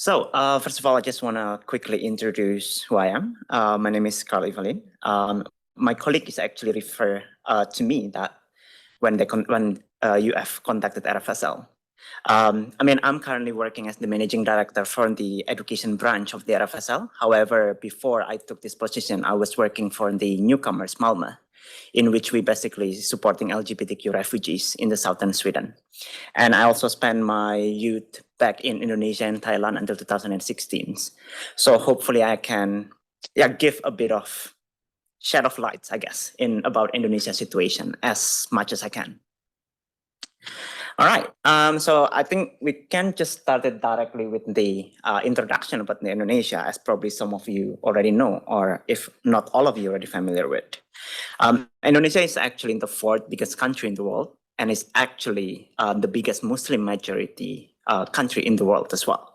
First of all, I just want to quickly introduce who I am. My name is Karl Yves Vallin. My colleague is actually refer to me that when UF contacted RFSL. I'm currently working as the managing director for the education branch of the RFSL. However, before I took this position, I was working for the newcomers Malmö, in which we basically supporting LGBTQ refugees in the southern Sweden. And I also spent my youth back in Indonesia and Thailand until 2016. So hopefully I can give a bit of shed of lights, I guess, in about Indonesia's situation as much as I can. All right, so I think we can just start it directly with the introduction about Indonesia, as probably some of you already know, or if not all of you already familiar with. Indonesia is actually the fourth biggest country in the world, and is actually the biggest Muslim majority country in the world as well.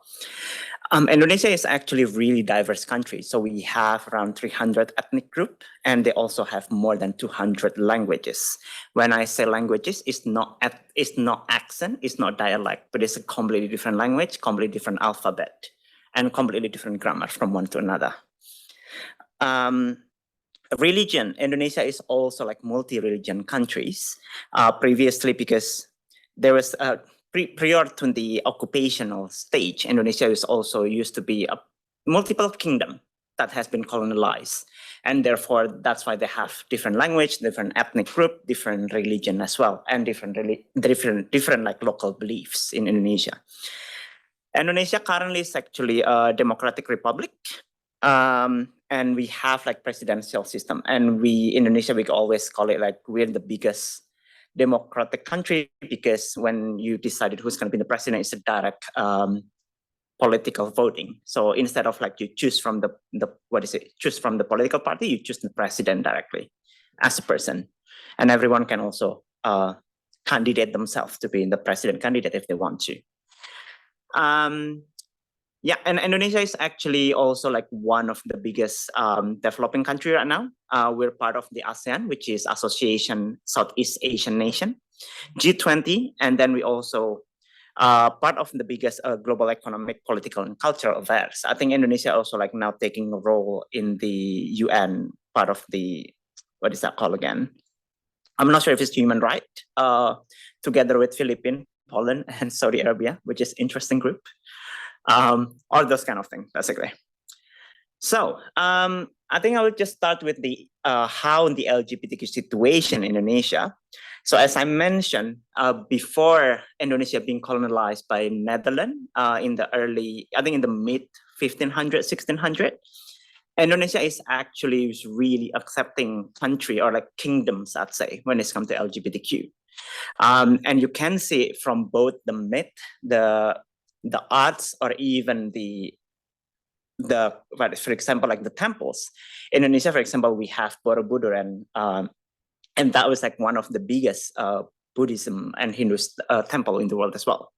Indonesia is actually a really diverse country. So we have around 300 ethnic groups, and they also have more than 200 languages. When I say languages, it's not accent, it's not dialect, but it's a completely different language, completely different alphabet, and completely different grammar from one to another. Religion, Indonesia is also like multi-religion countries. Previously, because there was prior to the occupational stage, Indonesia is also used to be a multiple kingdom that has been colonized. And therefore, that's why they have different language, different ethnic group, different religion as well, and different like local beliefs in Indonesia. Indonesia currently is actually a democratic republic. And we have like presidential system. And Indonesia, we always call it like we're the biggest democratic country, because when you decided who's going to be the president, it's a direct political voting. So instead of like you choose from choose from the political party, you choose the president directly as a person, and everyone can also candidate themselves to be the president candidate if they want to. And Indonesia is actually also like one of the biggest developing country right now. We're part of the ASEAN, which is Association Southeast Asian Nation, G20, and then we also part of the biggest global economic, political, and cultural affairs. I think Indonesia also like now taking a role in the UN, part of the, what is that called again? I'm not sure if it's human rights, together with Philippines, Poland, and Saudi Arabia, which is interesting group. All those kind of things, basically. So I think I will just start with the how the LGBTQ situation in Indonesia. So as I mentioned, before Indonesia being colonized by Netherlands in the early, I think in the mid 1500, 1600, Indonesia is actually really accepting country or like kingdoms, I'd say, when it comes to LGBTQ. And you can see from both the myth, the arts, or even for example, like the temples. In Indonesia, for example, we have Borobudur, and that was like one of the biggest Buddhism and Hindu temple in the world as well.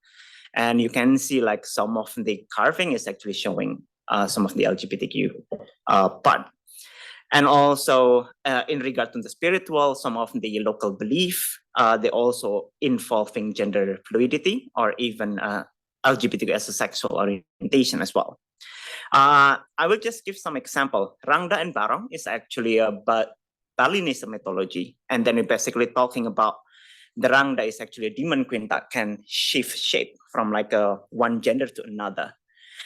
And you can see like some of the carving is actually showing some of the LGBTQ part. And also in regard to the spiritual, some of the local belief, they also involving gender fluidity or even LGBTQ as a sexual orientation as well. I will just give some example. Rangda and Barong is actually about Balinese mythology. And then we're basically talking about the Rangda is actually a demon queen that can shift shape from like one gender to another.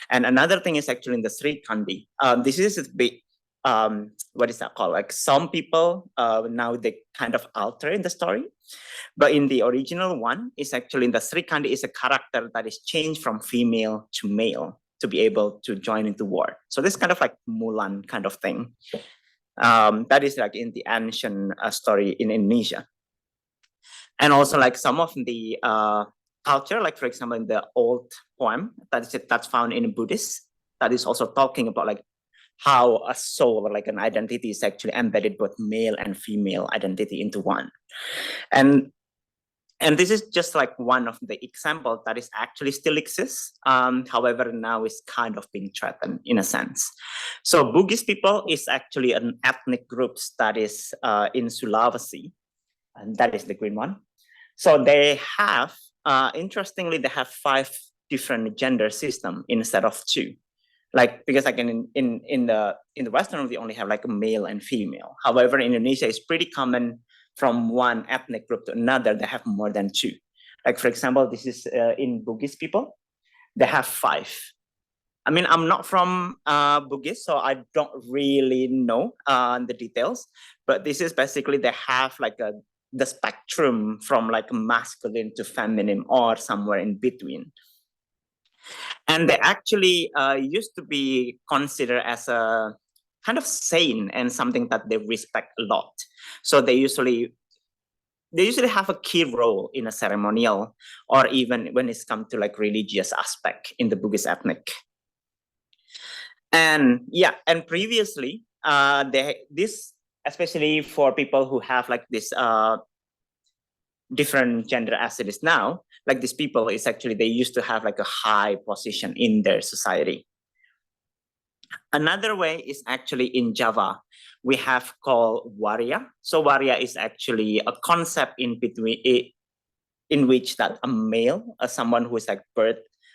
And another thing is actually in the Sri Kandi. This is a big, what is that called? Like some people now they kind of alter in the story. But in the original one, is actually in the Sri Kandi is a character that is changed from female to male to be able to join into war. So this kind of like Mulan kind of thing. That is like in the ancient story in Indonesia. And also like some of the culture, like for example, in the old poem that's found in Buddhist, that is also talking about like how a soul or like an identity is actually embedded both male and female identity into one. And this is just like one of the examples that is actually still exists. However, now is kind of being threatened in a sense. So Bugis people is actually an ethnic group that is in Sulawesi, and that is the green one. So they have, interestingly, they have 5 different gender system instead of two. Like, because like in the Western world, we only have like a male and female. However, in Indonesia, it's pretty common from one ethnic group to another, they have more than two. Like, for example, this is in Bugis people, they have 5. I mean, I'm not from Bugis, so I don't really know the details, but this is basically they have like the spectrum from like masculine to feminine or somewhere in between. And they actually used to be considered as a kind of sane and something that they respect a lot. So they usually have a key role in a ceremonial or even when it's come to like religious aspect in the Bugis ethnic. And yeah, and previously, this especially for people who have like this different gender as it is now, like these people is actually they used to have like a high position in their society. Another way is actually in Java, we have called waria. So waria is actually a concept in between in which that a male, someone who is like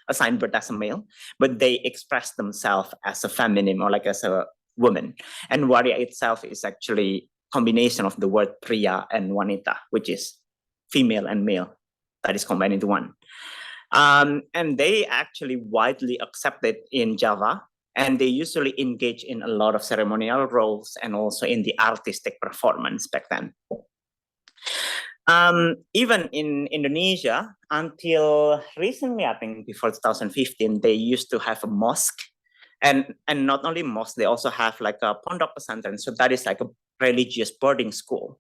assigned birth as a male, but they express themselves as a feminine or like as a woman. And waria itself is actually combination of the word priya and wanita, which is female and male that is combined into one. And they actually widely accepted in Java, and they usually engage in a lot of ceremonial roles and also in the artistic performance back then. Even in Indonesia, until recently, I think before 2015, they used to have a mosque. And not only mosque, they also have like a pondok pesantren. So that is like a religious boarding school,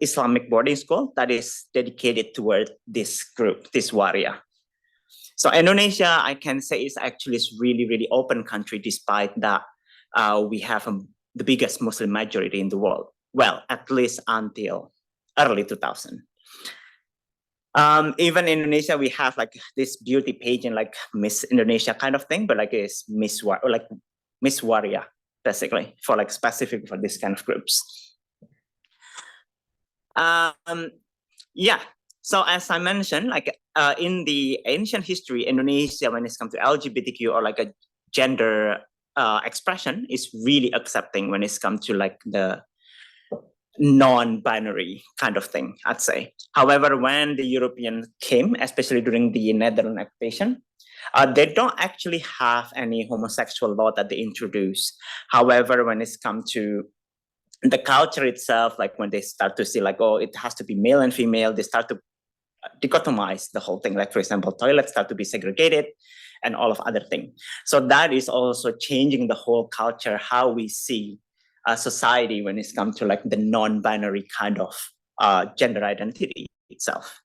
Islamic boarding school that is dedicated toward this group, this waria. So Indonesia, I can say, is actually a really, really open country, despite that we have the biggest Muslim majority in the world. Well, at least until early 2000. Even in Indonesia, we have like this beauty pageant, like Miss Indonesia kind of thing, but like it's Miss Waria, basically, for like specific for this kind of groups. Yeah. So as I mentioned, like in the ancient history, Indonesia, when it comes to LGBTQ or like a gender expression, is really accepting when it's come to like the non-binary kind of thing, I'd say. However, when the Europeans came, especially during the Netherlands occupation, they don't actually have any homosexual law that they introduce. However, when it's come to the culture itself, like when they start to see like, oh, it has to be male and female, they start to dichotomize the whole thing. Like, for example, toilets start to be segregated and all of other things. So that is also changing the whole culture, how we see society when it's come to like the non-binary kind of gender identity itself.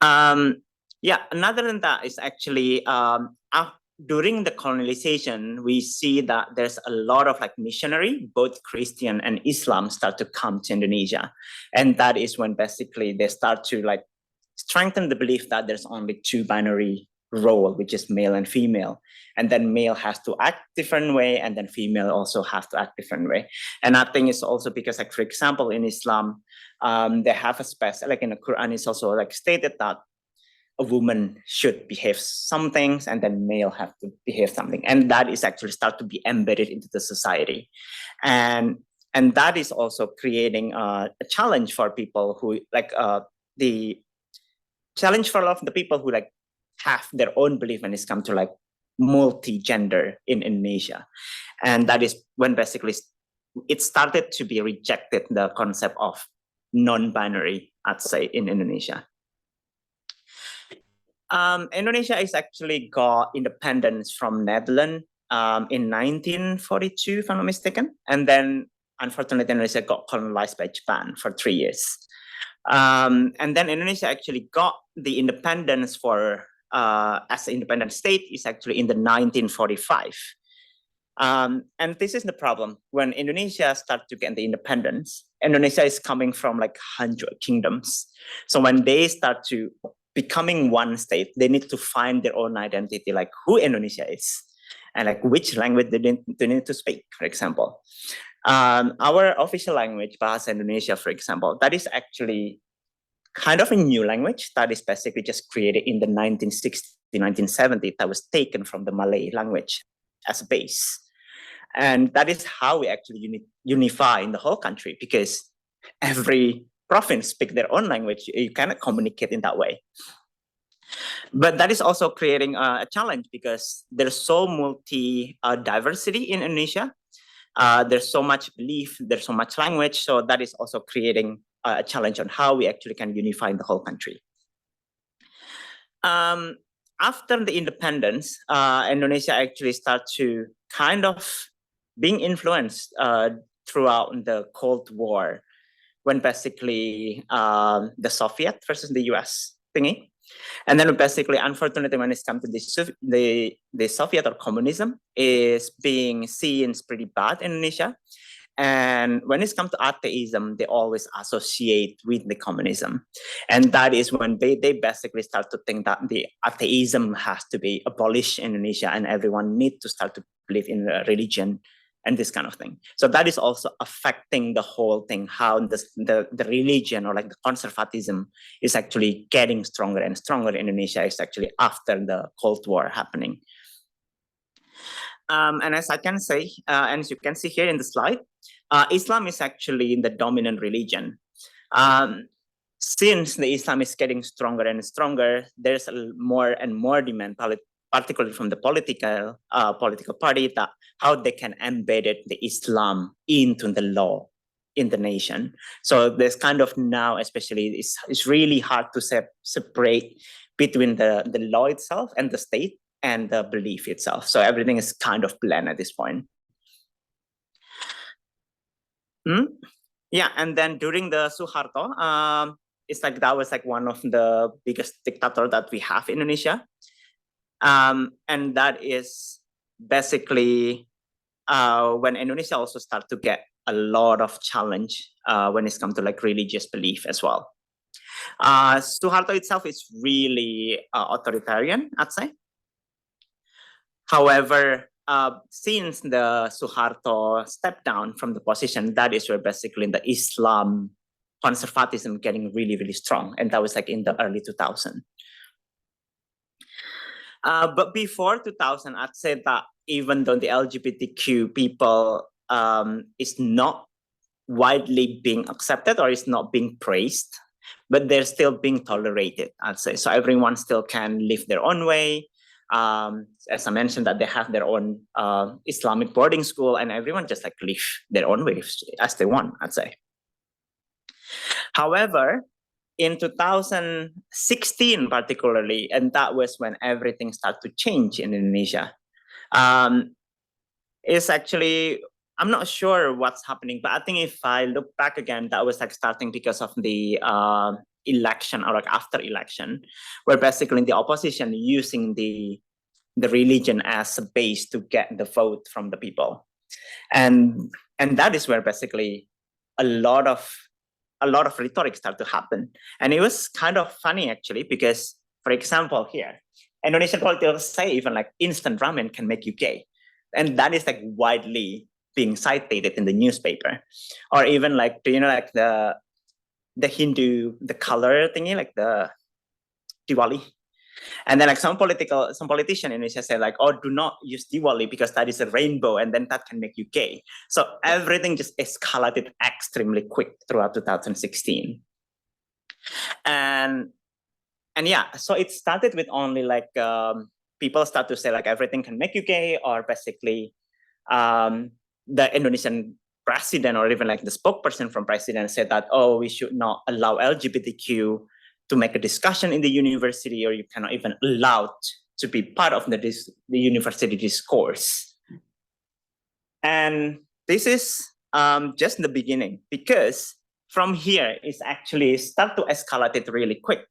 Yeah, another than that is actually during the colonization, we see that there's a lot of like missionary, both Christian and Islam, start to come to Indonesia. And that is when basically they start to like strengthen the belief that there's only two binary role, which is male and female. And then male has to act different way, and then female also have to act different way. And I think it's also because, like, for example, in Islam, they have a special, like in the Quran, it's also like stated that a woman should behave some things and then male have to behave something. And that is actually start to be embedded into the society. And that is also creating a challenge for people who like the challenge for a lot of the people who like have their own belief when it's come to like multi-gender in Indonesia. And that is when basically it started to be rejected, the concept of non-binary, I'd say, in Indonesia. Indonesia is actually got independence from Netherlands in 1942, if I'm not mistaken. And then, unfortunately, Indonesia got colonized by Japan for 3 years. And then Indonesia actually got the independence for as an independent state is actually in the 1945. And this is the problem. When Indonesia started to get the independence, Indonesia is coming from like 100 kingdoms. So when they start to becoming one state, they need to find their own identity, like who Indonesia is and like which language they need to speak, for example. Our official language, Bahasa Indonesia, for example, that is actually kind of a new language that is basically just created in the 1960s, 1970s, that was taken from the Malay language as a base. And that is how we actually unify in the whole country, because every province speaks their own language. You cannot communicate in that way. But that is also creating a challenge, because there's so diversity in Indonesia. There's so much belief, there's so much language. So that is also creating a challenge on how we actually can unify in the whole country. After the independence, Indonesia actually started to kind of being influenced throughout the Cold War, when basically the Soviet versus the US thingy. And then basically, unfortunately, when it comes to the Soviet or communism is being seen as pretty bad in Indonesia. And when it comes to atheism, they always associate with the communism. And that is when they basically start to think that the atheism has to be abolished in Indonesia, and everyone needs to start to believe in religion and this kind of thing. So that is also affecting the whole thing, how the religion, or like the conservatism, is actually getting stronger and stronger in Indonesia, is actually after the Cold War happening. And as I can say, and as you can see here in the slide, Islam is actually the dominant religion. Since the Islam is getting stronger and stronger, there's more and more demand, particularly from the political party, that how they can embed the Islam into the law in the nation. So there's kind of now, especially, it's really hard to separate between the law itself and the state and the belief itself. So everything is kind of blend at this point. Yeah, and then during the Suharto, it's like that was like one of the biggest dictator that we have in Indonesia. And that is basically when Indonesia also start to get a lot of challenge when it comes to like religious belief as well. Suharto itself is really authoritarian, I'd say. However, since the Suharto stepped down from the position, that is where basically the Islam conservatism getting really, really strong. And that was like in the early 2000s. But before 2000, I'd say that even though the LGBTQ people is not widely being accepted or is not being praised, but they're still being tolerated, I'd say. So everyone still can live their own way. As I mentioned, that they have their own Islamic boarding school, and everyone just like live their own way as they want, I'd say. However, in 2016 particularly, and that was when everything started to change in Indonesia. It's actually, I'm not sure what's happening, but I think if I look back again, that was like starting because of the election, or like after election, where basically the opposition using the religion as a base to get the vote from the people. And that is where basically a lot of rhetoric started to happen. And it was kind of funny actually, because for example here, Indonesian politicians say even like instant ramen can make you gay. And that is like widely being cited in the newspaper. Or even like, do you know like the Hindu, the color thingy, like the Diwali? And then like some politician in Indonesia say like, oh, do not use Diwali because that is a rainbow and then that can make you gay. So everything just escalated extremely quick throughout 2016. And yeah, so it started with only like people start to say like everything can make you gay, or basically the Indonesian president or even like the spokesperson from president said that, oh, we should not allow LGBTQ to make a discussion in the university, or you cannot even allow to be part of the university discourse. And this is just the beginning, because from here it's actually start to escalate it really quick.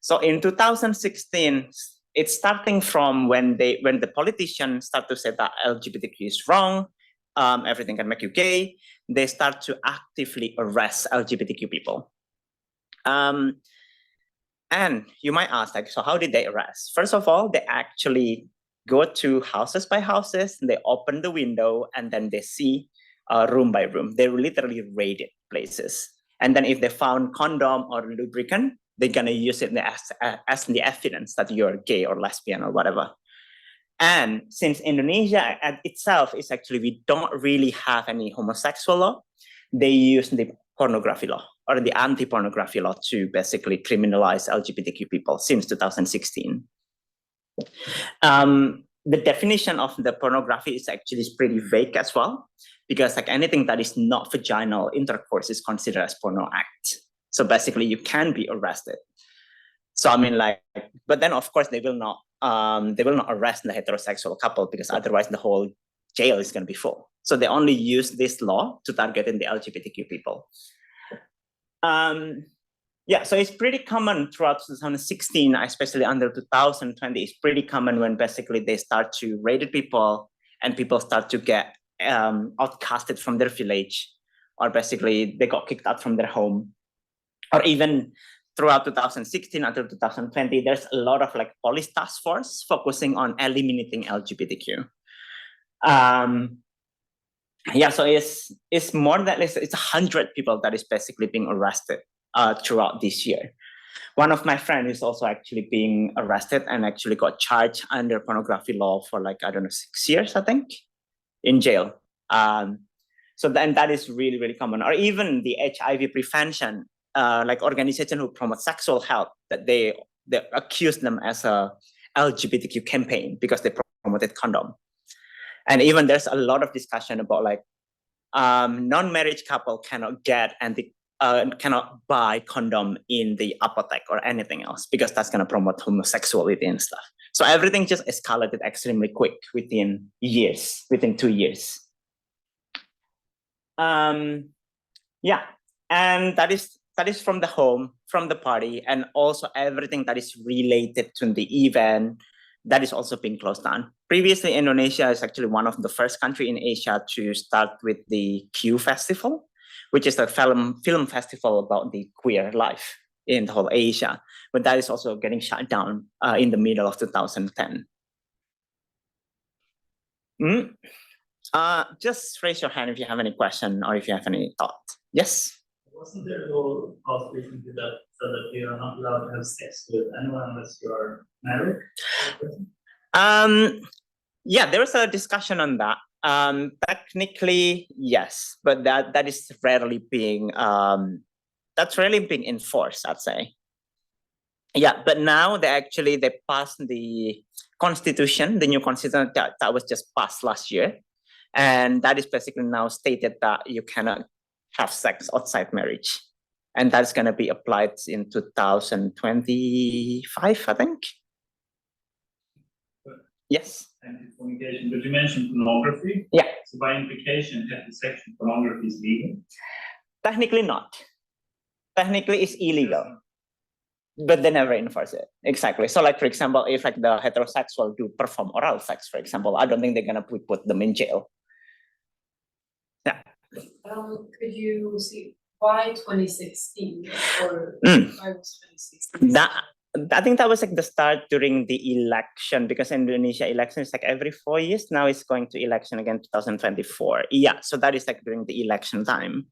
So in 2016, it's starting from when the politicians start to say that LGBTQ is wrong, everything can make you gay. They start to actively arrest LGBTQ people. And you might ask, like, so how did they arrest? First of all, they actually go to houses by houses, they open the window, and then they see room by room. They literally raided places. And then if they found condom or lubricant, they're gonna use it as the evidence that you're gay or lesbian or whatever. And since Indonesia itself is actually, we don't really have any homosexual law, they use the pornography law or the anti-pornography law to basically criminalize LGBTQ people since 2016. The definition of the pornography is actually pretty vague as well, because like anything that is not vaginal intercourse is considered as porno act. So basically you can be arrested. So I mean, like, but then of course they will not arrest the heterosexual couple, because otherwise the whole jail is going to be full. So they only use this law to target the LGBTQ people. Yeah, so it's pretty common throughout 2016, especially under 2020. It's pretty common when basically they start to raid people and people start to get outcasted from their village, or basically they got kicked out from their home. Or even throughout 2016 until 2020, there's a lot of like police task force focusing on eliminating LGBTQ. Yeah, so it's more than it's 100 people that is basically being arrested throughout this year. One of my friends is also actually being arrested and actually got charged under pornography law for like, I don't know, 6 years, I think, in jail. So then that is really, really common. Or even the HIV prevention, like organization who promote sexual health, that they accuse them as a LGBTQ campaign because they promoted condom. And even there's a lot of discussion about like non-marriage couple cannot get cannot buy condom in the apothec or anything else, because that's going to promote homosexuality and stuff. So everything just escalated extremely quick within 2 years. Yeah, and that is from the home, from the party, and also everything that is related to the event, that is also being closed down. Previously, Indonesia is actually one of the first country in Asia to start with the Q Festival, which is a film festival about the queer life in the whole Asia. But that is also getting shut down in the middle of 2010. Just raise your hand if you have any question or if you have any thought. Yes? Wasn't there a law passed recently that said that you are not allowed to have sex with anyone unless you are married? Yeah, there was a discussion on that. Technically, yes, but that is rarely being enforced, I'd say. Yeah, but now they passed the constitution, the new constitution that was just passed last year, and that is basically now stated that you cannot have sex outside marriage, and that's going to be applied in 2025, I think. Yes. Anti-fornication, but you mentioned pornography. Yeah. So by implication, heterosexual pornography is legal? Technically not. Technically it's illegal, but they never enforce it. Exactly. So like, for example, if like the heterosexual do perform oral sex, for example, I don't think they're going to put them in jail. Yeah. Could you see why 2016 or why was 2016? I think that was like the start during the election, because Indonesia election is like every 4 years. Now it's going to election again 2024. Yeah, so that is like during the election time.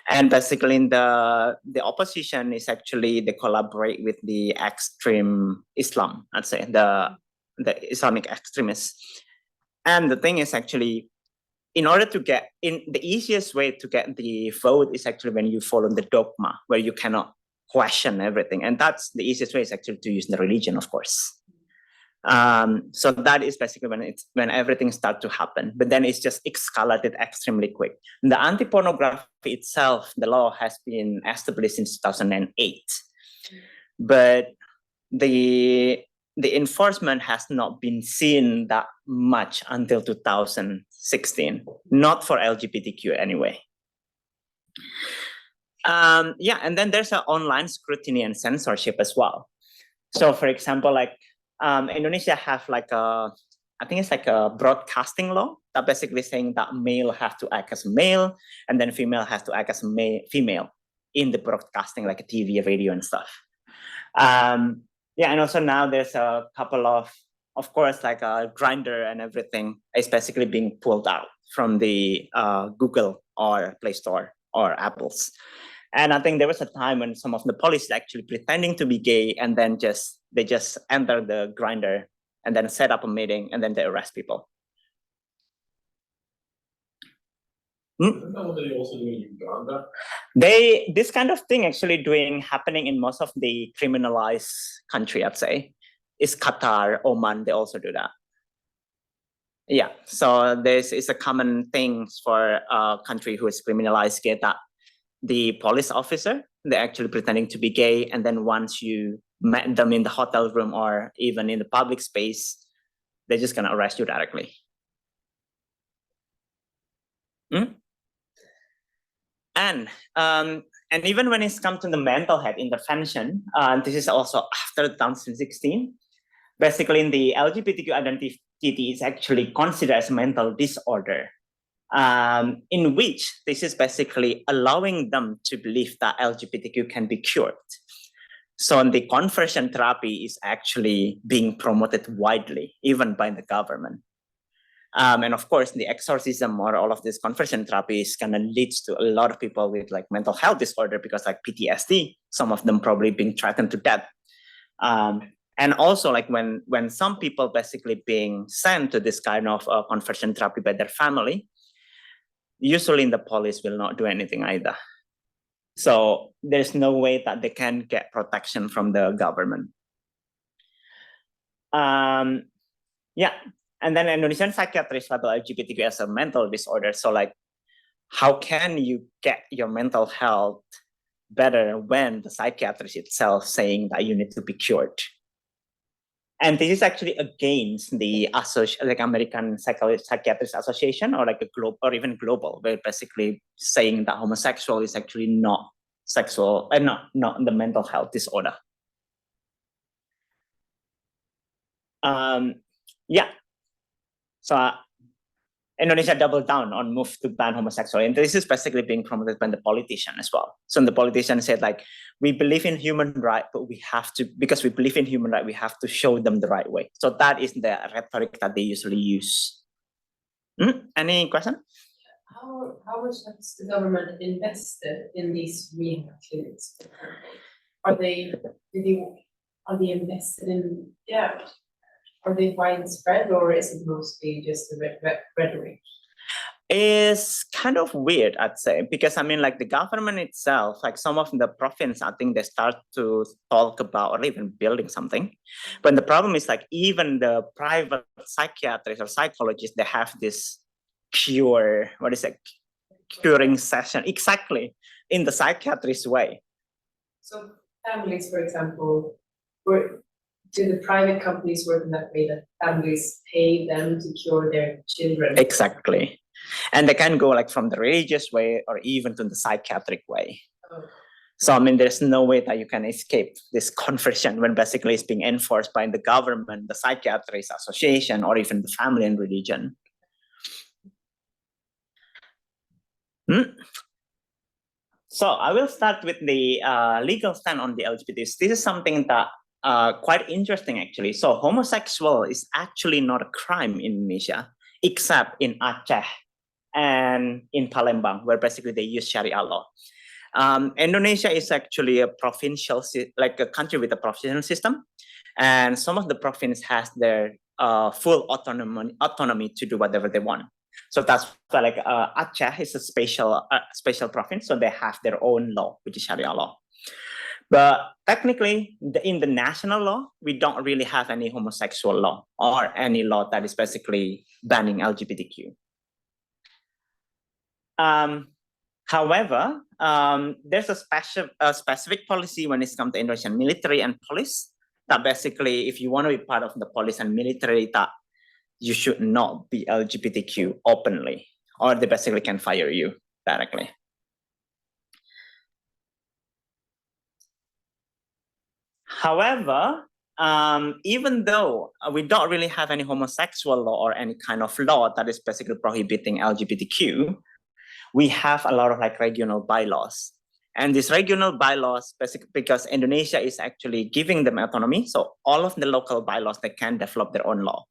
And basically in the opposition is actually they collaborate with the extreme Islam, I'd say, the Islamic extremists. And the thing is actually, in order to get in, the easiest way to get the vote is actually when you follow the dogma, where you cannot question everything, and that's the easiest way is actually to use the religion, of course. So that is basically when everything starts to happen, but then it's just escalated extremely quick. The anti-pornography itself, the law has been established since 2008, but the enforcement has not been seen that much until 2016, not for LGBTQ anyway. Yeah, and then there's an online scrutiny and censorship as well. So for example, like Indonesia have like I think it's like a broadcasting law that basically saying that male have to act as a male and then female has to act as a female in the broadcasting, like a TV, radio and stuff. Yeah, and also now there's a couple of course, like a Grindr and everything is basically being pulled out from the Google or Play Store or Apple's. And I think there was a time when some of the police actually pretending to be gay, and then they just enter the grinder and then set up a meeting, and then they arrest people. Isn't that what they also do in Uganda? This kind of thing actually happening in most of the criminalized country, I'd say, is Qatar, Oman. They also do that. Yeah, so this is a common thing for a country who is criminalized gay, that the police officer, they're actually pretending to be gay, and then once you met them in the hotel room or even in the public space, they're just gonna arrest you directly. And even when it's come to the mental health intervention, this is also after 2016. Basically, in the LGBTQ identity is actually considered as a mental disorder, in which this is basically allowing them to believe that LGBTQ can be cured. So the conversion therapy is actually being promoted widely, even by the government. And of course, the exorcism or all of this conversion therapy is gonna lead to a lot of people with like mental health disorder, because like PTSD, some of them probably being threatened to death. And also like when some people basically being sent to this kind of conversion therapy by their family, usually the police will not do anything either. So there's no way that they can get protection from the government. Yeah. And then Indonesian psychiatrists label LGBTQ as a mental disorder. So like, how can you get your mental health better when the psychiatrist itself saying that you need to be cured? And this is actually against the American Psychiatrists Association, or like a global, or even global, where basically saying that homosexual is actually not sexual and not the mental health disorder. Yeah. So Indonesia doubled down on move to ban homosexuality, and this is basically being promoted by the politician as well. So the politician said like, we believe in human right, but we have to, because we believe in human right, we have to show them the right way. So that is the rhetoric that they usually use. Any question? How much has the government invested in these rehab clinics? Are they invested in, are they widespread, or is it mostly just the rhetoric? Is kind of weird, I'd say, because I mean, like the government itself, like some of the province, I think they start to talk about or even building something. But the problem is like even the private psychiatrists or psychologists, they have this curing session, exactly, in the psychiatrist way. So families, for example, do the private companies work in that way, that families pay them to cure their children? Exactly. And they can go like from the religious way or even to the psychiatric way. Oh. So I mean, there's no way that you can escape this conversion when basically it's being enforced by the government, the psychiatrists association, or even the family and religion. So I will start with the legal stand on the LGBTs. This is something that quite interesting actually. So homosexual is actually not a crime in Indonesia, except in Aceh and in Palembang, where basically they use Sharia law. Indonesia is actually a provincial, like a country with a provincial system, and some of the province has their full autonomy to do whatever they want. So that's why like Aceh is a special province, so they have their own law, which is Sharia law. But technically, in the national law, we don't really have any homosexual law or any law that is basically banning LGBTQ. However, there's a specific policy when it comes to Indonesian military and police, that basically, if you want to be part of the police and military, that you should not be LGBTQ openly, or they basically can fire you directly. However, even though we don't really have any homosexual law or any kind of law that is basically prohibiting LGBTQ, we have a lot of like regional bylaws. And these regional bylaws, basically because Indonesia is actually giving them autonomy, so all of the local bylaws, they can develop their own law.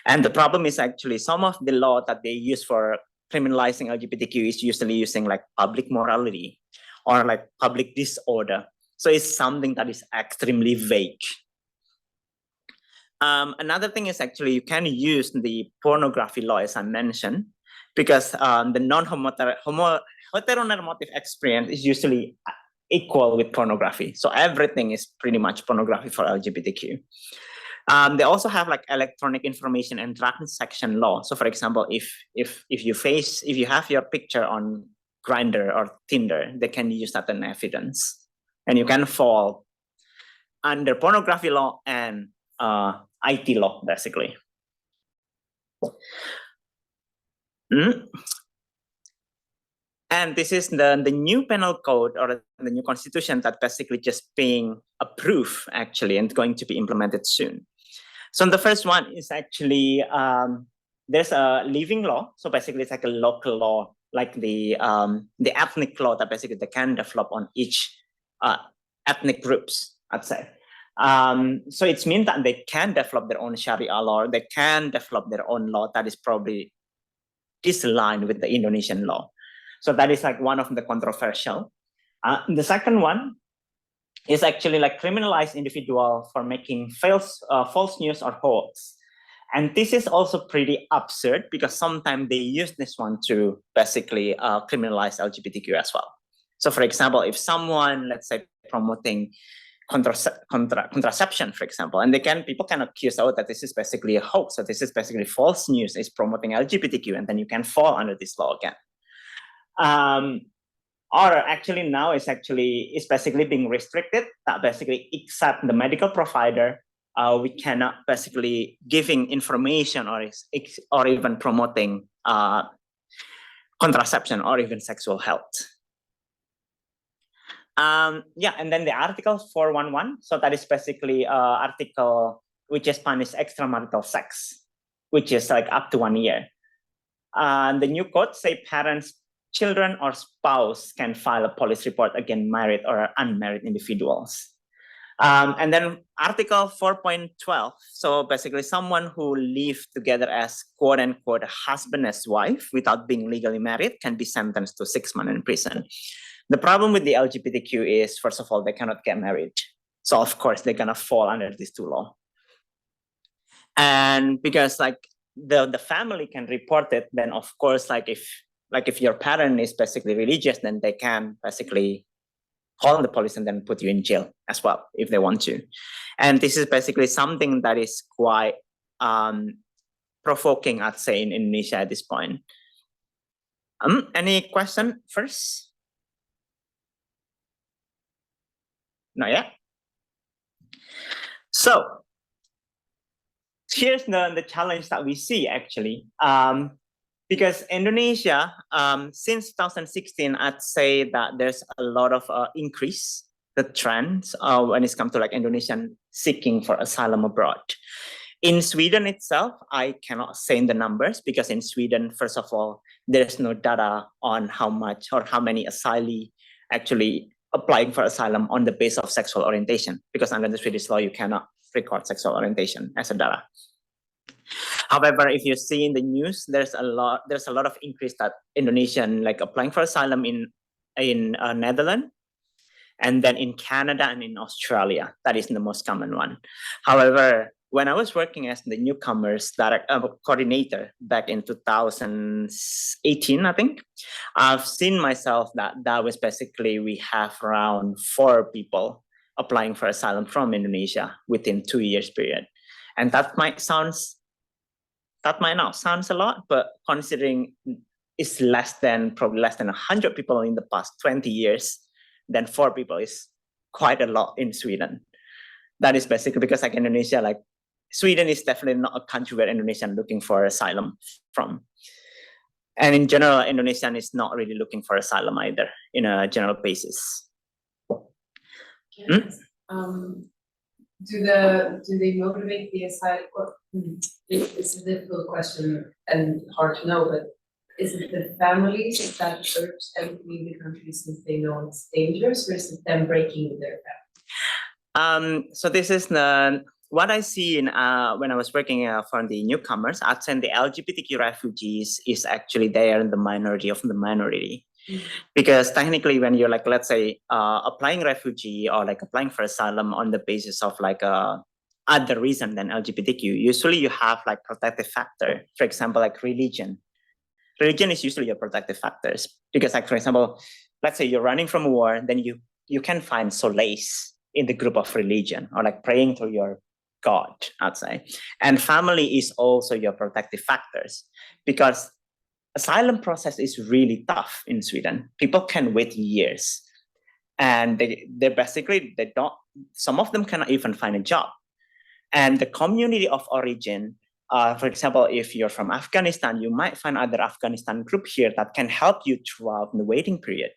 And the problem is actually some of the law that they use for criminalizing LGBTQ is usually using like public morality or like public disorder. So it's something that is extremely vague. Another thing is actually you can use the pornography law, as I mentioned, because the non-heteronormative experience is usually equal with pornography. So everything is pretty much pornography for LGBTQ. They also have like electronic information and transaction law. So for example, if you have your picture on Grindr or Tinder, they can use that as evidence, and you can fall under pornography law and IT law, basically. And this is the new penal code or the new constitution that basically just being approved actually and going to be implemented soon. So the first one is actually there's a living law. So basically it's like a local law, like the ethnic law that basically they can develop on each ethnic groups, I'd say. So it means that they can develop their own Sharia law, they can develop their own law that is probably disaligned with the Indonesian law. So that is like one of the controversial. The second one is actually like criminalize individual for making false news or hoax. And this is also pretty absurd because sometimes they use this one to basically criminalize LGBTQ as well. So for example, if someone, let's say, promoting contraception, for example, and people can accuse, oh, that this is basically a hoax, so this is basically false news, is promoting LGBTQ, and then you can fall under this law again. Or actually now it's basically being restricted, that basically except the medical provider, we cannot basically giving information or even promoting contraception or even sexual health. And then the article 411, so that is basically article which is punish extramarital sex, which is like up to 1 year. The new code say parents, children, or spouse can file a police report against married or unmarried individuals. And then article 4.12, so basically someone who live together as quote unquote husband as wife without being legally married can be sentenced to 6 months in prison. The problem with the LGBTQ is, first of all, they cannot get married. So of course they're gonna fall under these two laws. And because like the family can report it, then of course, like if your parent is basically religious, then they can basically call the police and then put you in jail as well if they want to. And this is basically something that is quite provoking, I'd say, in Indonesia at this point. Any question first? Not yet. So here's the challenge that we see actually. Because Indonesia, since 2016, I'd say that there's a lot of increase the trends when it comes to like Indonesian seeking for asylum abroad. In Sweden itself, I cannot say in the numbers because in Sweden, first of all, there's no data on how much or how many asylees actually applying for asylum on the basis of sexual orientation, because under the Swedish law, you cannot record sexual orientation as a data. However, if you see in the news, there's a lot of increase that Indonesian like applying for asylum in Netherlands, and then in Canada and in Australia. That is the most common one. However, when I was working as the newcomers coordinator back in 2018, I think, I've seen myself that was basically we have around 4 people applying for asylum from Indonesia within 2 years period. And that might not sound a lot, but considering it's probably less than 100 people in the past 20 years, then 4 people is quite a lot in Sweden. That is basically because like Indonesia, like Sweden is definitely not a country where Indonesian looking for asylum from. And in general, Indonesian is not really looking for asylum either in a general basis. Do they motivate the asylum? It's a difficult question and hard to know, but is it the families that urge them to leave the country since they know it's dangerous, or is it them breaking with their family? So this is what I see in when I was working for the newcomers. I'd say the LGBTQ refugees is actually they are in the minority of the minority. Because technically when you're like, let's say, applying refugee or like applying for asylum on the basis of like other reason than LGBTQ, usually you have like protective factor. For example, like religion. Religion is usually your protective factors because, like, for example, let's say you're running from a war, then you can find solace in the group of religion or like praying to your God, I'd say. And family is also your protective factors because asylum process is really tough in Sweden. People can wait years, and they basically they don't. Some of them cannot even find a job, and the community of origin. For example, if you're from Afghanistan, you might find other Afghanistan group here that can help you throughout the waiting period.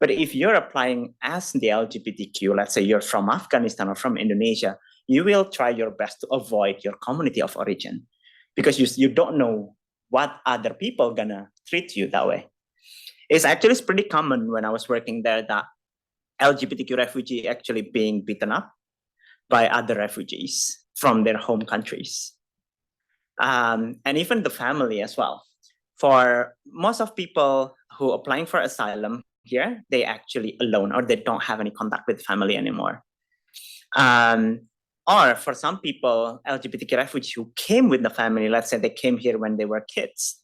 But if you're applying as the LGBTQ, let's say you're from Afghanistan or from Indonesia, you will try your best to avoid your community of origin because you don't know what other people gonna treat you that way. It's pretty common when I was working there that LGBTQ refugee actually being beaten up by other refugees from their home countries. And even the family as well. For most of people who are applying for asylum here, they actually alone or they don't have any contact with family anymore. Or for some people, LGBTQ refugees who came with the family, let's say they came here when they were kids,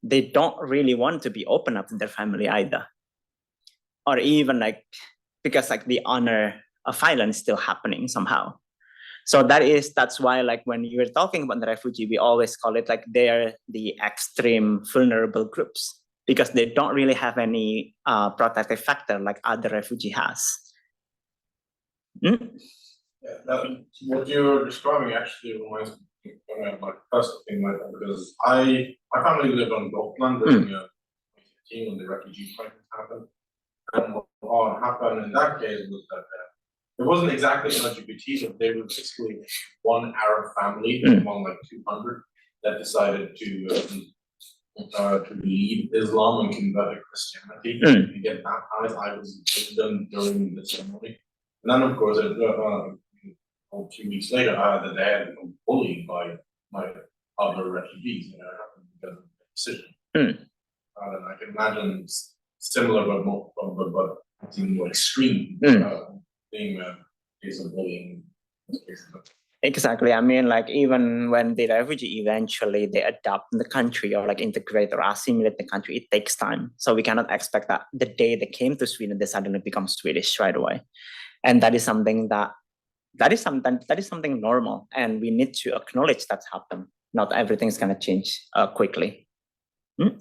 they don't really want to be open up to their family either. Or even like, because like the honor of violence is still happening somehow. So that's why like when you were talking about the refugee, we always call it like they're the extreme vulnerable groups because they don't really have any protective factor like other refugee has. Yeah, what you're describing actually reminds me of my personal thing, like, because my family lived on Gotland during 2015 when the refugee crisis happened. And what happened in that case was that it wasn't exactly LGBT, but they were basically one Arab family, among like 200, that decided to leave Islam and convert to Christianity and get baptized. I was with them during the ceremony. And then, of course, a few weeks later, they had been bullied by other refugees, because of the decision. And I can imagine similar, but more extreme, being a case of bullying. Exactly. I mean, like even when the refugee eventually they adapt in the country or like integrate or assimilate the country, it takes time. So we cannot expect that the day they came to Sweden, they suddenly become Swedish right away. And that is something normal, and we need to acknowledge that's happened. Not everything's gonna change quickly.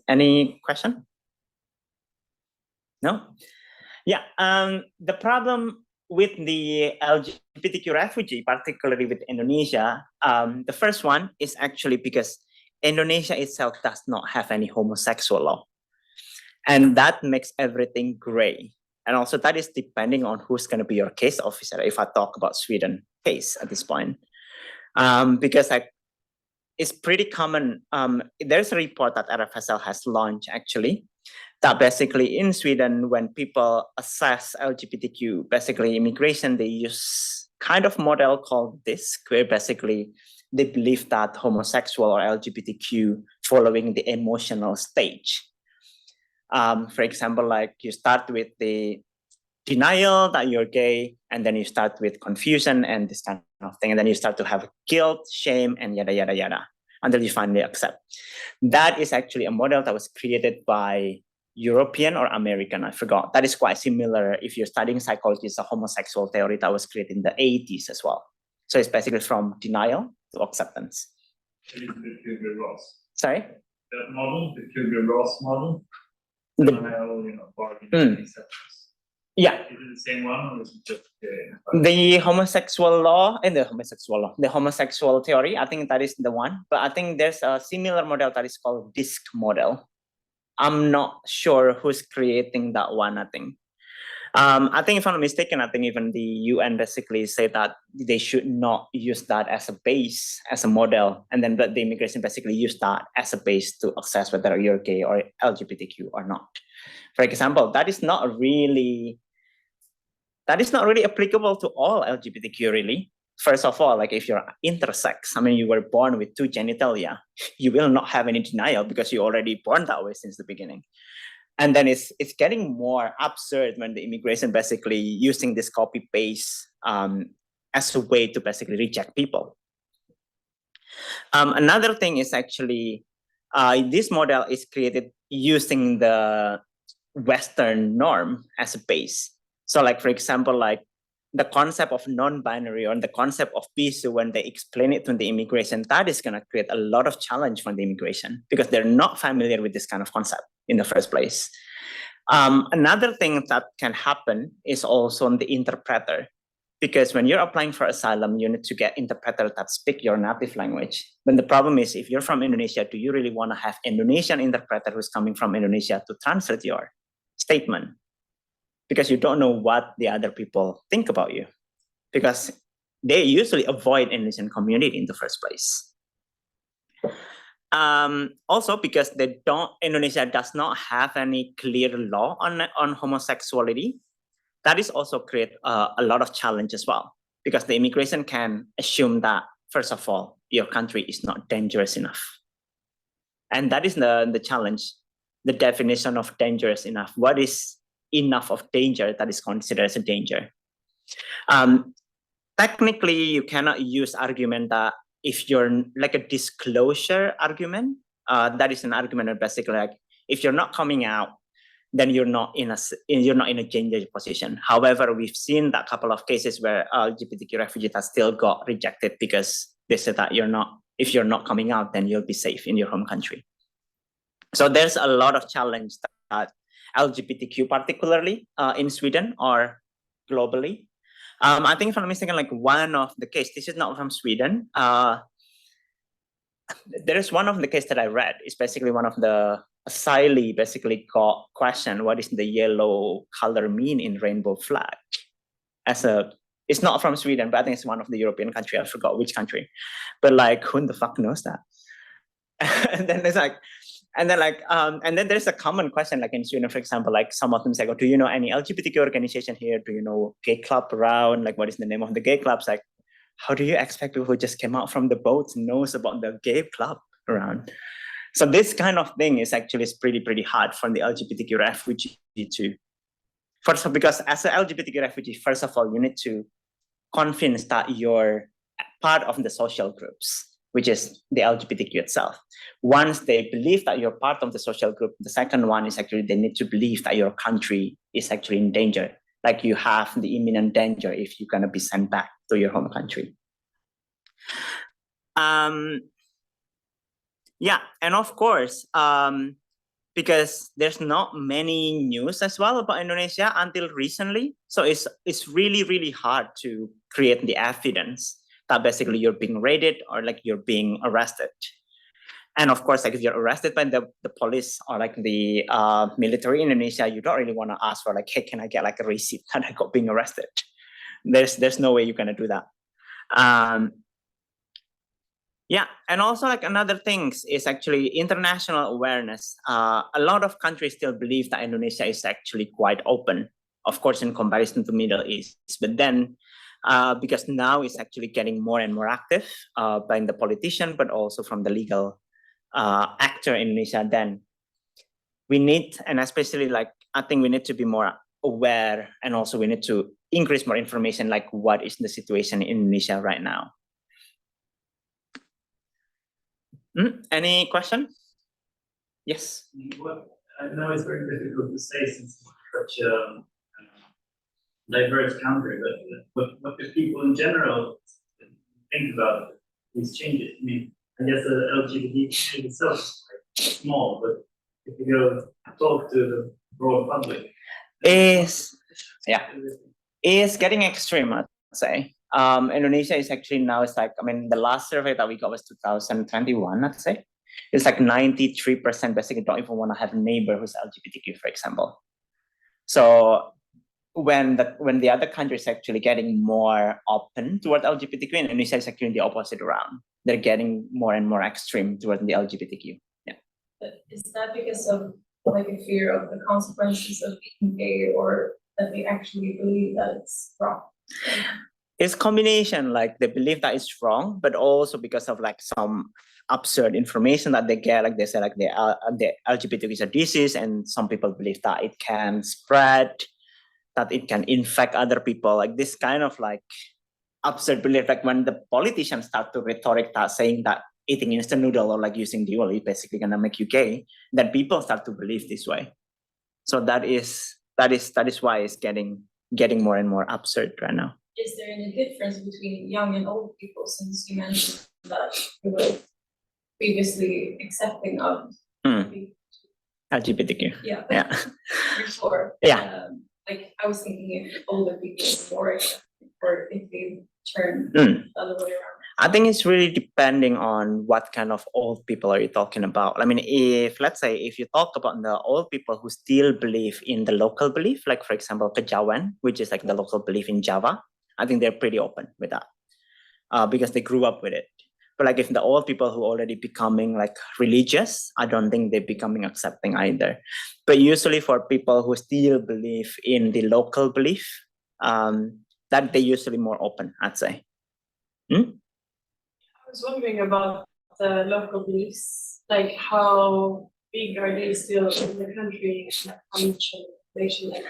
Any question? No? Yeah. The problem with the LGBTQ refugee, particularly with Indonesia, the first one is actually because Indonesia itself does not have any homosexual law. And that makes everything gray. And also that is depending on who's going to be your case officer, if I talk about Sweden case at this point. Because like, it's pretty common. There's a report that RFSL has launched actually, that basically in Sweden, when people assess LGBTQ, basically immigration, they use kind of model called DISC, where basically they believe that homosexual or LGBTQ following the emotional stage. For example, like you start with the denial that you're gay, and then you start with confusion and this kind of thing, and then you start to have guilt, shame, and yada, yada, yada, until you finally accept. That is actually a model that was created by European or American, I forgot. That is quite similar. If you're studying psychology, it's a homosexual theory that was created in the 80s as well. So it's basically from denial to acceptance. Sorry? That model, the Kübler-Ross model, yeah. Is it the same one, or is it just the homosexual law and the homosexual theory? I think that is the one. But I think there's a similar model that is called DISC model. I'm not sure who's creating that one. I think if I'm not mistaken, I think even the UN basically say that they should not use that as a base, as a model, and then the immigration basically use that as a base to assess whether you're gay or LGBTQ or not. For example, that is not really applicable to all LGBTQ really. First of all, like if you're intersex, I mean, you were born with two genitalia, you will not have any denial because you're already born that way since the beginning. And then it's getting more absurd when the immigration basically using this copy paste as a way to basically reject people. Another thing is actually this model is created using the Western norm as a base. So like, for example, like the concept of non-binary or the concept of bisu, when they explain it to the immigration, that is going to create a lot of challenge for the immigration because they're not familiar with this kind of concept in the first place. Another thing that can happen is also on the interpreter, because when you're applying for asylum, you need to get interpreter that speak your native language. Then the problem is, if you're from Indonesia, do you really want to have Indonesian interpreter who's coming from Indonesia to translate your statement? Because you don't know what the other people think about you, because they usually avoid Indonesian community in the first place. Also because Indonesia does not have any clear law on homosexuality. That is also create a lot of challenge as well, because the immigration can assume that, first of all, your country is not dangerous enough. And that is the challenge, the definition of dangerous enough. What is enough of danger that is considered as a danger? Technically, you cannot use argument that if you're like a disclosure argument, that is an argument that basically like, if you're not coming out, then you're not in a dangerous position. However, we've seen that couple of cases where LGBTQ refugees have still got rejected because they said that if you're not coming out, then you'll be safe in your home country. So there's a lot of challenge that LGBTQ, particularly in Sweden or globally. I think if I'm mistaken, like one of the case, this is not from Sweden. There is one of the case that I read. It's basically one of the asylee basically got questioned, what is the yellow color mean in rainbow flag? It's not from Sweden, but I think it's one of the European country. I forgot which country, but like, who the fuck knows that? And then there's a common question, like in Sweden, for example, like some of them say, oh, do you know any LGBTQ organization here? Do you know gay club around? Like, what is the name of the gay clubs? Like, how do you expect people who just came out from the boats knows about the gay club around? So this kind of thing is actually pretty hard for the LGBTQ refugee to, first of all, because as an LGBTQ refugee, first of all, you need to convince that you're part of the social groups, which is the LGBTQ itself. Once they believe that you're part of the social group, the second one is actually they need to believe that your country is actually in danger. Like you have the imminent danger if you're gonna be sent back to your home country. Yeah, and of course, because there's not many news as well about Indonesia until recently. So it's really hard to create the evidence that basically you're being raided or like you're being arrested. And of course, like if you're arrested by the police or like the military in Indonesia, you don't really want to ask for like, hey, can I get like a receipt that I got being arrested? There's no way you're gonna do that. Yeah, and also like another thing is actually international awareness. A lot of countries still believe that Indonesia is actually quite open, of course, in comparison to Middle East. But then, because now it's actually getting more and more active by the politician, but also from the legal actor in Indonesia, then we need, and especially like, I think we need to be more aware, and also we need to increase more information, like what is the situation in Indonesia right now. Any question? Yes. I know it's very difficult to say since it's such a diverse country, but what do people in general think about these changes? I mean, I guess the LGBTQ itself is quite small, but if you go talk to the broad public, is getting extreme, I'd say. Indonesia is actually now, it's like, I mean, the last survey that we got was 2021, I'd say. It's like 93% basically don't even want to have a neighbor who's LGBTQ, for example. So when the other countries actually getting more open toward LGBTQ, Indonesia is actually the opposite around. They're getting more and more extreme toward the LGBTQ. Yeah. But is that because of like a fear of the consequences of being gay, or that they actually believe that it's wrong? It's combination, like they believe that it's wrong, but also because of like some absurd information that they get, like they say like the LGBTQ is a disease, and some people believe that it can spread, that it can infect other people, like this kind of like absurd belief. Like when the politicians start to rhetoric that, saying that eating instant noodle or like using Dual is basically gonna make you gay, then people start to believe this way. So that is why it's getting more and more absurd right now. Is there any difference between young and old people, since you mentioned that you were previously accepting of LGBTQ? yeah. Before. Yeah. Like I was thinking if older people are more accepting, or if they turn the other way around. I think it's really depending on what kind of old people are you talking about. I mean, if let's say if you talk about the old people who still believe in the local belief, like for example, Kejawen, which is like the local belief in Java, I think they're pretty open with that because they grew up with it. But like if the old people who already becoming like religious, I don't think they're becoming accepting either. But usually for people who still believe in the local belief, that they're usually more open, I'd say. I was wondering about the local beliefs, like how big are they still in the country, like how much population, like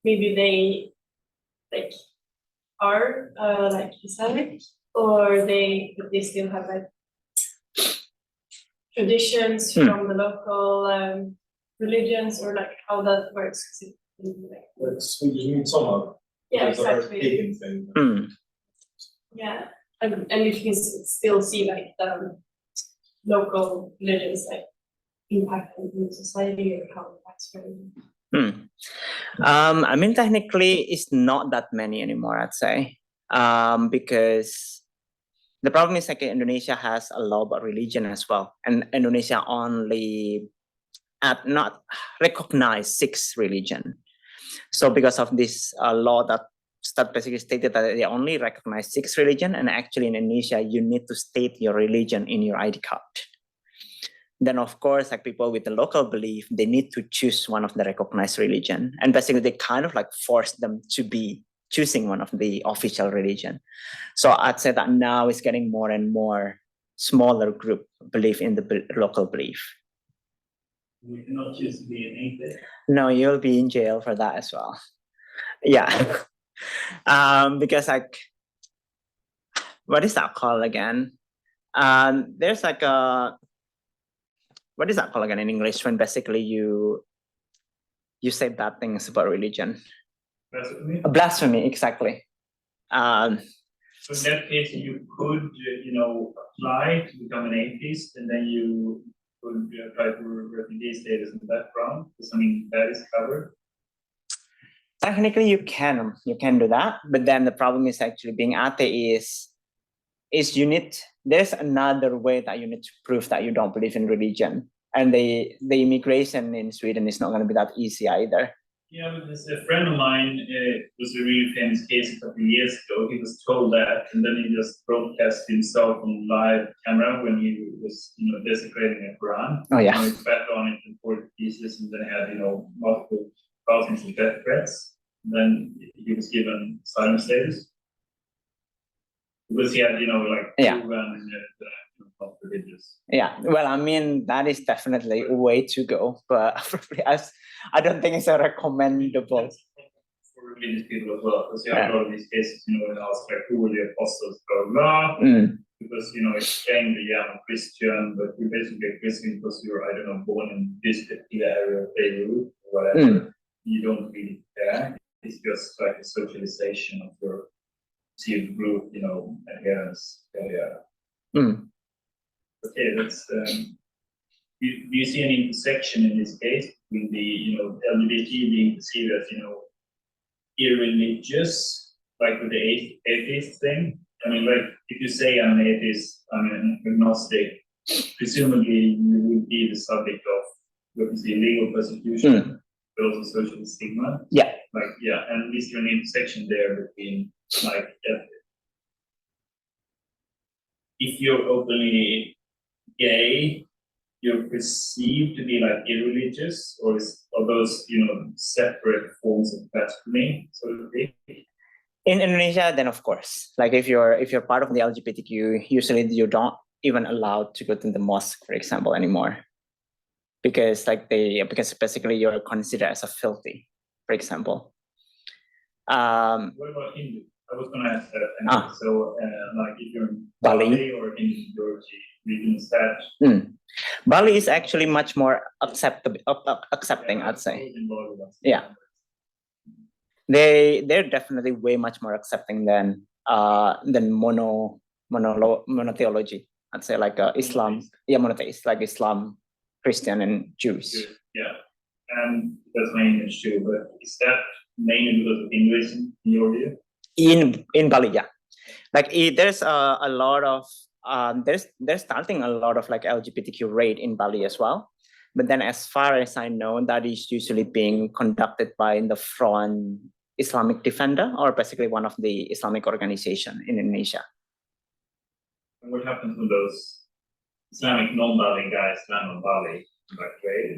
maybe they like are like Islamic, or they still have like traditions from the local religions, or like how that works. Like Swedish midsummer. Yeah, It's a very exactly. pagan thing. Yeah, and you can still see like the local religions like impacting in society, or how that's going. I mean, technically, it's not that many anymore, I'd say, because the problem is like Indonesia has a law about religion as well, and Indonesia only not recognize 6 religion. So because of this law that basically stated that they only recognize 6 religion, and actually in Indonesia you need to state your religion in your ID card. Then of course, like people with the local belief, they need to choose one of the recognized religion, and basically they kind of like force them to be choosing one of the official religion. So I'd say that now it's getting more and more smaller group believe in the local belief. You cannot choose to be an atheist. No, you'll be in jail for that as well. Yeah. Because like, what is that called again? There's like a, what is that called again in English, when basically you say bad things about religion? Blasphemy. Blasphemy, exactly. So in that case, you could, apply to become an atheist, and then you could apply for refugee status in the background, because I mean that is covered. Technically, you can do that, but then the problem is actually being atheist is you need, there's another way that you need to prove that you don't believe in religion, and the immigration in Sweden is not going to be that easy either. Yeah, but there's a friend of mine was a really famous case a couple of years ago. He was told that, and then he just broadcast himself on live camera when he was, desecrating a Quran. Oh yeah. He spat on it in 40 pieces, and then had, multiple thousands of death threats. Then he was given asylum status because he had, proven not religious. Yeah, well, I mean, that is definitely a way to go, but I don't think it's a recommendable. For religious people as well, because you have a lot of these cases, and ask like, who were the apostles, blah, blah. Because, it's saying that, yeah, I'm a Christian, but you're basically a Christian because you're, I don't know, born in this particular area of Beirut or whatever. You don't really care. It's just like a socialization of your perceived group, adherence. Okay, that's. Do you see any intersection in this case between the LGBT being perceived as irreligious, like with the atheist thing? I mean, like if you say I'm an atheist, I'm an agnostic, presumably you would be the subject of what is the legal persecution, but also social stigma. Yeah. Like and is there an intersection there between like if you're openly gay, you're perceived to be like irreligious, or are those separate forms of blasphemy, so to speak? In Indonesia, then of course, like if you're part of the LGBTQ, usually you don't even allowed to go to the mosque, for example, anymore, because basically you're considered as a filthy, for example. What about Hindu? I was going to ask that. So, like if you're in Bali. Bali or in your region instead. Bali is actually much more accepting, I'd say. Yeah. They're definitely way much more accepting than monotheology. I'd say like Islam, monotheist, like Islam, Christian, and Jews. Yeah, and that's my image too. But is that mainly because of Hinduism in your view? In Bali, yeah. Like there's a lot of they're starting a lot of like LGBTQ raid in Bali as well. But then as far as I know, that is usually being conducted by the Front Islamic Defender, or basically one of the Islamic organization in Indonesia. And what happens when those Islamic non-Bali guys land on Bali?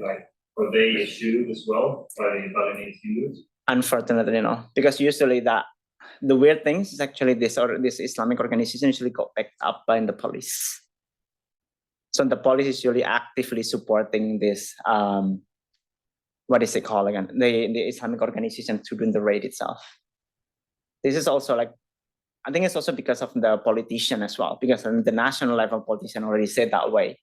Like, are they issued as well by the Balinese Hindus? Unfortunately, no, because usually the weird thing is actually this Islamic organization usually got backed up by the police. So the police is usually actively supporting this, what is it called again? The Islamic organization to do the raid itself. This is also like, I think it's also because of the politician as well, because the national level politician already said that way.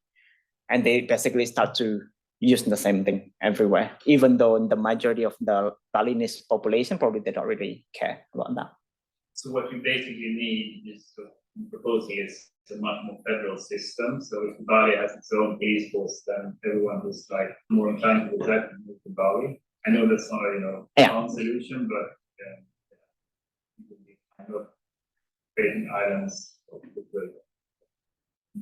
And they basically start to use the same thing everywhere, even though the majority of the Balinese population probably they don't really care about that. So what you basically need is proposing is a much more federal system. So if Bali has its own police force, then everyone who's like more inclined to that can move to Bali. I know that's not a solution, but kind of creating islands with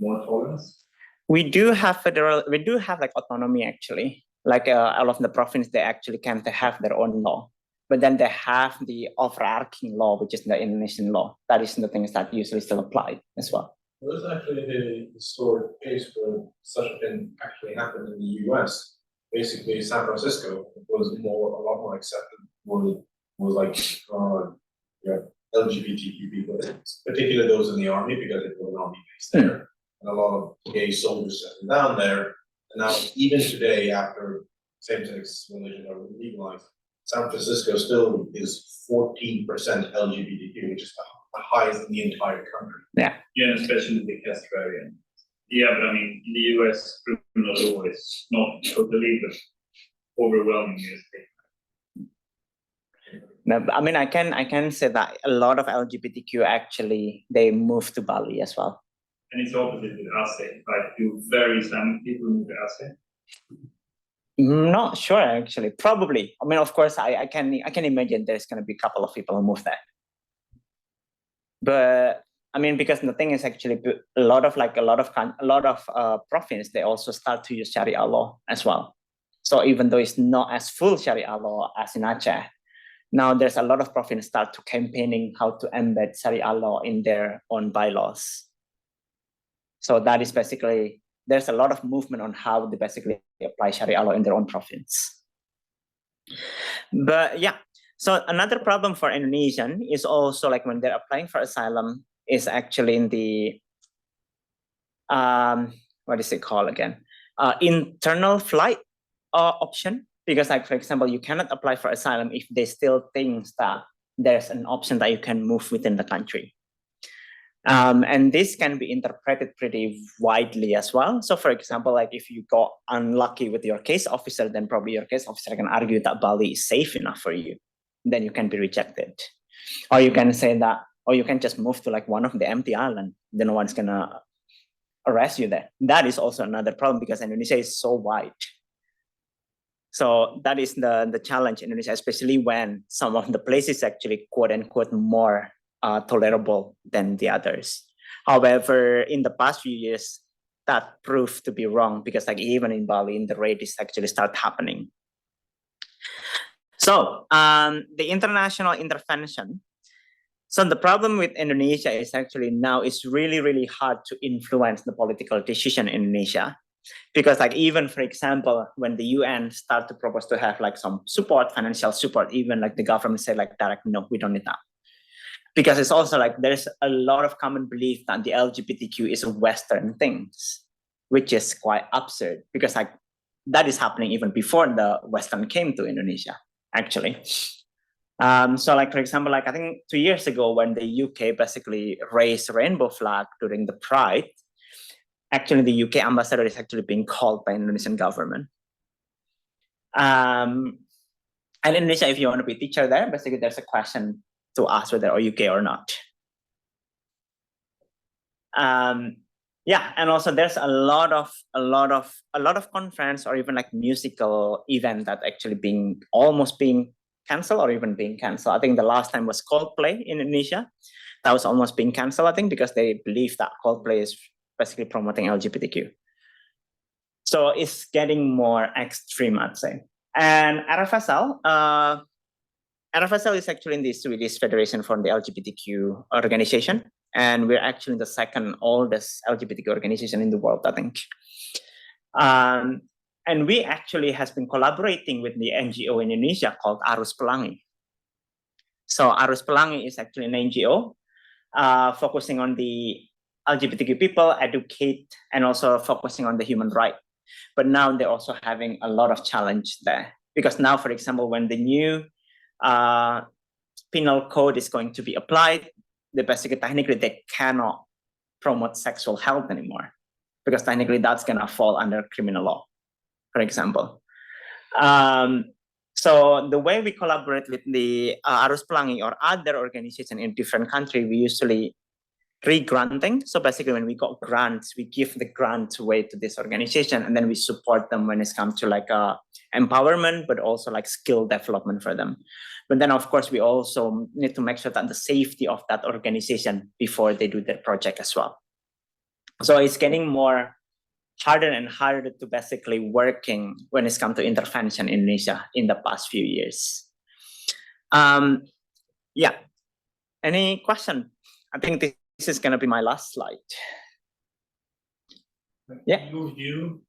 more tolerance. We do have like autonomy actually. Like all of the province, they actually can have their own law. But then they have the overarching law, which is the Indonesian law. That is the things that usually still apply as well. There's actually the historic case where such a thing actually happened in the US. Basically, San Francisco was a lot more accepted. Was like LGBTQ people, particularly those in the army, because it was an army base there, and a lot of gay soldiers settling down there. And now, even today, after same-sex religion are legalized, San Francisco still is 14% LGBTQ, which is the highest in the entire country. Yeah, and especially the Castro area. Yeah, but I mean, in the US, criminal law is not totally, but overwhelmingly is no, I mean, I can say that a lot of LGBTQ actually they move to Bali as well. And it's opposite with ASE. Like, do very Islamic people move to ASE? Not sure actually. Probably. I mean, of course, I can imagine there's going to be a couple of people who move there. But I mean, because the thing is actually a lot of province they also start to use Sharia law as well. So even though it's not as full Sharia law as in Aceh, now there's a lot of province start to campaigning how to embed Sharia law in their own bylaws. So that is basically, there's a lot of movement on how they basically apply Sharia law in their own province. But yeah, so another problem for Indonesian is also like when they're applying for asylum is actually in the, what is it called again? Internal flight option. Because like, for example, you cannot apply for asylum if they still think that there's an option that you can move within the country. And this can be interpreted pretty widely as well. So for example, like if you got unlucky with your case officer, then probably your case officer can argue that Bali is safe enough for you. Then you can be rejected. Or you can say that, or you can just move to like one of the empty islands. Then no one's gonna arrest you there. That is also another problem because Indonesia is so wide. So that is the challenge in Indonesia, especially when some of the places actually quote unquote more tolerable than the others. However, in the past few years, that proved to be wrong because like even in Bali, the raid is actually start happening. So the international intervention. So the problem with Indonesia is actually now it's really, really hard to influence the political decision in Indonesia. Because like even for example, when the UN start to propose to have like some support, financial support, even like the government said like direct, no, we don't need that. Because it's also like there's a lot of common belief that the LGBTQ is a Western thing, which is quite absurd because like that is happening even before the Western came to Indonesia, actually. So like, for example, like I think 2 years ago when the UK basically raised rainbow flag during the Pride, actually the UK ambassador is actually being called by Indonesian government. And Indonesia, if you want to be a teacher there, basically there's a question to ask whether are UK or not. Yeah, and also there's a lot of conference or even like musical event that actually almost being canceled or even being canceled. I think the last time was Coldplay in Indonesia. That was almost being canceled, I think, because they believe that Coldplay is basically promoting LGBTQ. So it's getting more extreme, I'd say. And RFSL is actually in the Swedish Federation for the LGBTQ organization. And we're actually the second oldest LGBTQ organization in the world, I think. And we actually has been collaborating with the NGO in Indonesia called Arus Pelangi. So Arus Pelangi is actually an NGO focusing on the LGBTQ people, educate, and also focusing on the human right. But now they're also having a lot of challenge there. Because now, for example, when the new penal code is going to be applied, technically they cannot promote sexual health anymore. Because technically that's gonna fall under criminal law, for example. So the way we collaborate with the Arus Pelangi or other organizations in different countries, we usually re-granting. So basically when we got grants, we give the grants away to this organization and then we support them when it comes to like empowerment, but also like skill development for them. But then of course, we also need to make sure that the safety of that organization before they do their project as well. So it's getting more harder and harder to basically working when it's come to intervention in Indonesia in the past few years. Yeah, any question? I think this is going to be my last slide. Yeah. Your view,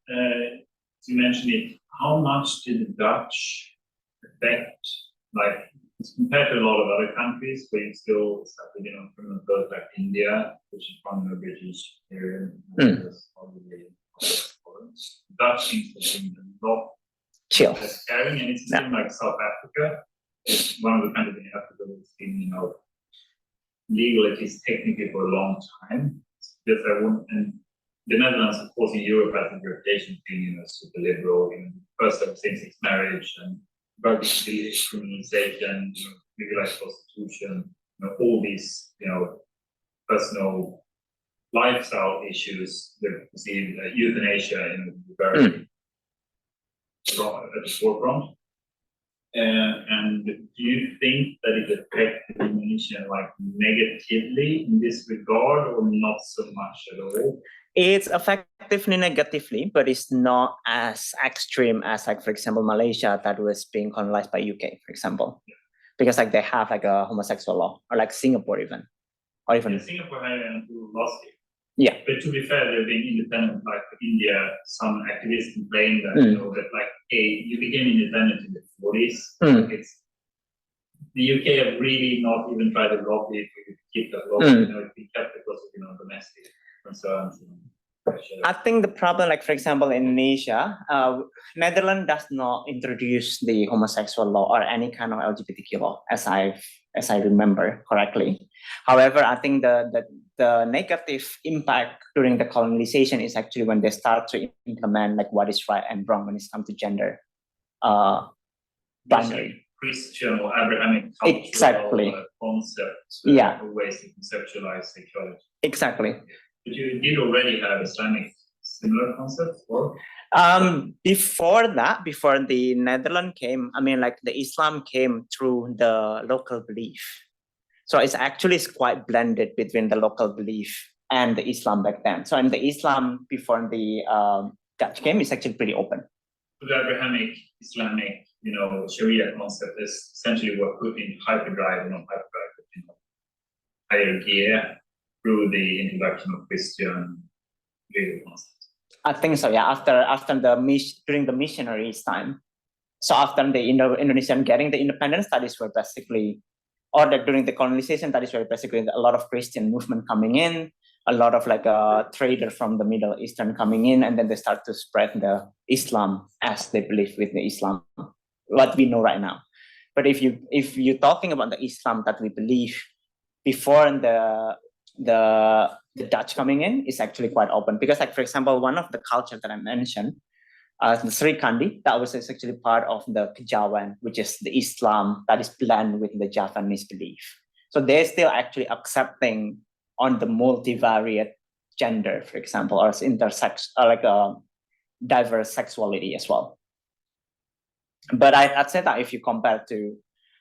you mentioned it, how much did the Dutch affect, like, compared to a lot of other countries where you still started, you know, criminal codes like India, which is from the British area, Dutch seems to be a lot chill. less caring, and it's still like South Africa. It's one of the countries in Africa that's been, you know, legal at least technically for a long time. Because and the Netherlands, of course, in Europe has a reputation of being, you know, super liberal, you know, first of same-sex marriage and drug criminalization, you know, legalized prostitution, you know, all these, you know, personal lifestyle issues that we see euthanasia in very strong at the forefront. And do you think that it affected Indonesia like negatively in this regard, or not so much at all? It's effectively negatively, but it's not as extreme as, like, for example, Malaysia that was being colonized by UK, for example, because like they have like a homosexual law, or like Singapore even, or even Singapore had it until last year. Yeah. But to be fair, they've been independent. Like India, some activists complain that you know that like, hey, you became independent in the 40s. Like it's the UK have really not even tried to lobby to keep that law. You know, it's been kept because of, you know, domestic concerns. I think the problem, like for example, in Indonesia, Netherlands does not introduce the homosexual law or any kind of LGBTQ law, as I remember correctly. However, I think the negative impact during the colonization is actually when they start to implement like what is right and wrong when it comes to gender binary. Christian or Abrahamic cultural Exactly. Concepts, ways to conceptualize sexuality. Exactly. But you did already have Islamic similar concepts, or? Before the Netherlands came, I mean, like the Islam came through the local belief. So it's actually quite blended between the local belief and the Islam back then. So in the Islam before the Dutch came, it's actually pretty open. The Abrahamic Islamic, you know, Sharia concept is essentially what put in hyperdrive and not hyperdrive, but, you know, higher gear through the introduction of Christian legal concepts. I think so, yeah. During the missionaries' time, so after the Indonesian getting the independence, studies were basically or that during the colonization, that is where basically a lot of Christian movement coming in, a lot of like traders from the Middle Eastern coming in, and then they start to spread the Islam as they believe with the Islam, what we know right now. But if you're talking about the Islam that we believe before the Dutch coming in, is actually quite open, because like for example, one of the culture that I mentioned, the Sri Kandi, that was actually part of the Kejawen, which is the Islam that is blended with the Javanese belief. So they're still actually accepting on the multivariate gender, for example, or intersex, or like a diverse sexuality as well. But I'd say that if you compare to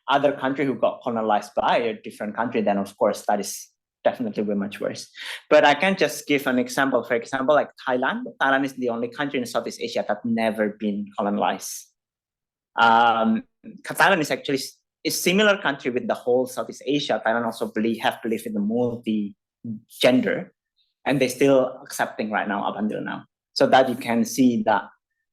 other country who got colonized by a different country, then of course that is definitely way much worse. But I can just give an example. For example, like Thailand. Thailand is the only country in Southeast Asia that never been colonized. Thailand is actually a similar country with the whole Southeast Asia. Thailand also have belief in the multi-gender, and they're still accepting right now up until now. So that you can see that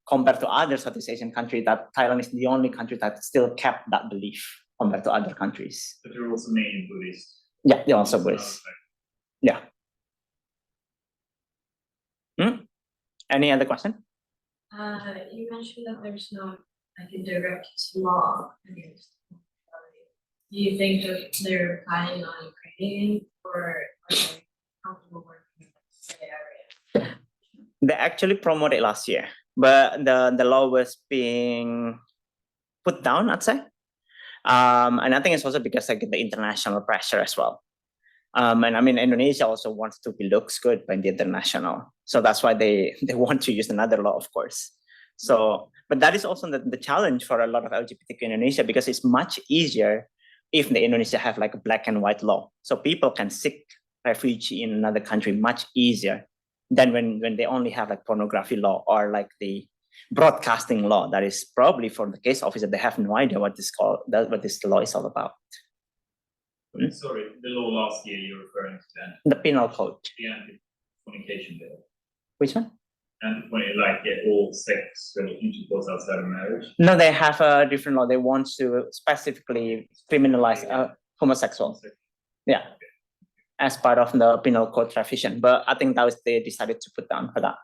compared to other Southeast Asian countries, that Thailand is the only country that still kept that belief compared to other countries. But they're also mainly Buddhist. Yeah, they're also Buddhist. Yeah. Any other question? You mentioned that there's not like a direct law against homosexuality. Do you think that they're planning on creating, or are they comfortable working in this area? They actually promoted last year, but the law was being put down, I'd say. And I think it's also because like the international pressure as well. And I mean, Indonesia also wants to be looks good by the international. So that's why they want to use another law, of course. So, but that is also the challenge for a lot of LGBTQ in Indonesia, because it's much easier if the Indonesia have like a black and white law. So people can seek refuge in another country much easier than when they only have like pornography law or like the broadcasting law. That is probably for the case officer, they have no idea what this law is all about. Sorry, the law last year you're referring to then? The penal code. The anti-fornication bill. Which one? And when you like get all sexual intercourse outside of marriage? No, they have a different law. They want to specifically criminalize homosexual. Yeah, as part of the penal code revision. But I think that was they decided to put down for that.